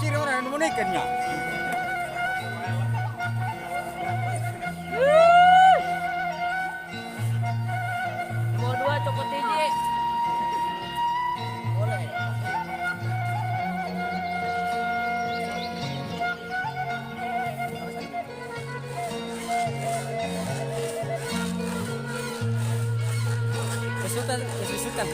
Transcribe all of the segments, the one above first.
Ciri orang Indonesia nya. Mau dua cokot hiji. Boleh. Kesulitan.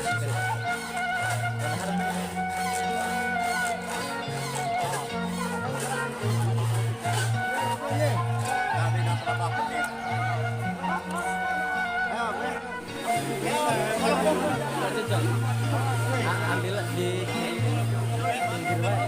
Ambil di pinggir wae.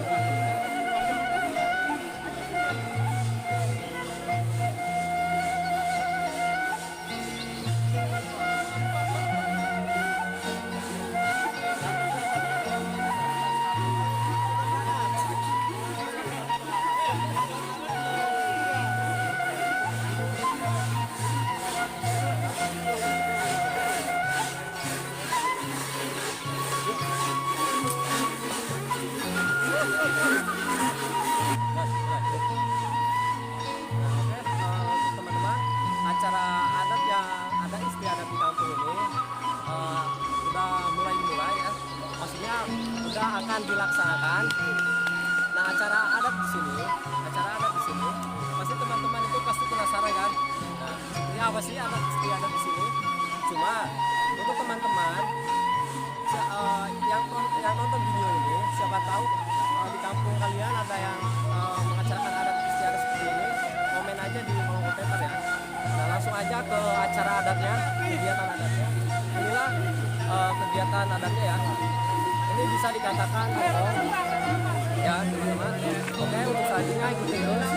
dilaksanakan. Nah, acara adat di sini pasti teman-teman itu pasti penasaran kan. Nah, ini apa sih adat istiadat di sini? Cuma untuk teman-teman yang nonton video ini, siapa tahu di kampung kalian ada yang mengacarakan adat istiadat seperti ini, komen aja di kolom komentar ya. Nah, langsung aja ke acara adatnya, kegiatan adatnya. Inilah kegiatan adatnya ya. Ini bisa dikatakan ya teman-teman. Oke, untuk selanjutnya ikuti terus.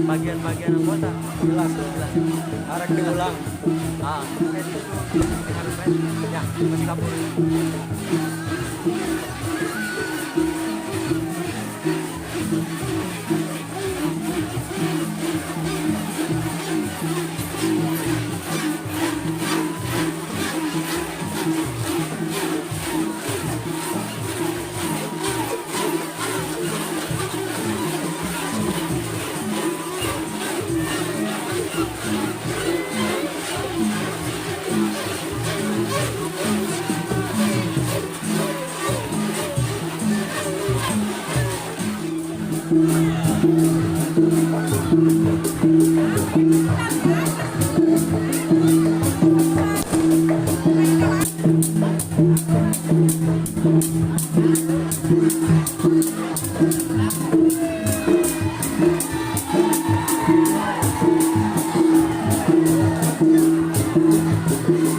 Bagian-bagian anggota jelas harus diulang. Ya masih kabur.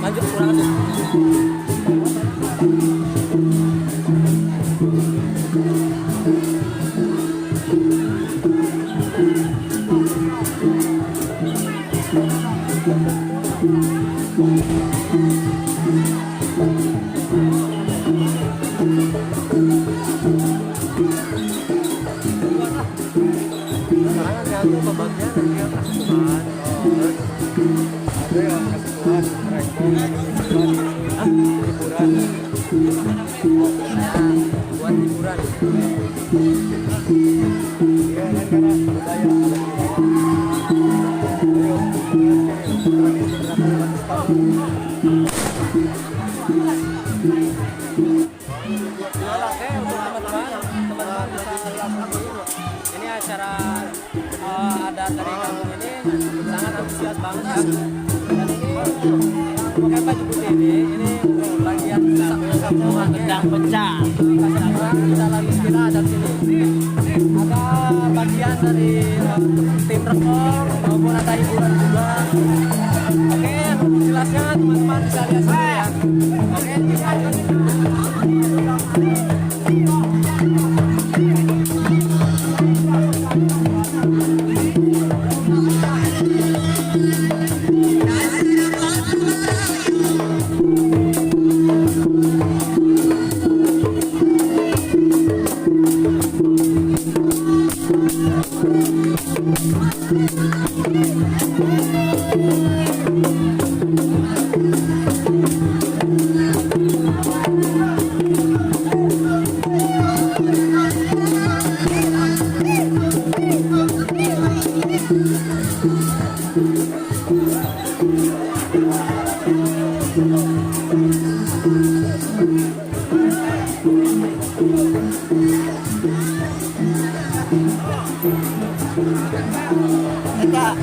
Lanjut pulang aja. Sekarang gantung pembagian nanti yang kasih Tuhan. Ada yang kasih Tuhan, hiburan. buat hiburan. Oke, untuk teman-teman bisa lihat ini acara adat dari kampung ini sangat antusias banget ya. Dan ini pakai baju putih ini bagian sambungan Gedang pecah. kita lagi kita ada di sini. Ada bagian dari tim rekor maupun ada hiburan juga. Oke, untuk jelasnya teman-teman bisa lihat sini ya. Oke, Kita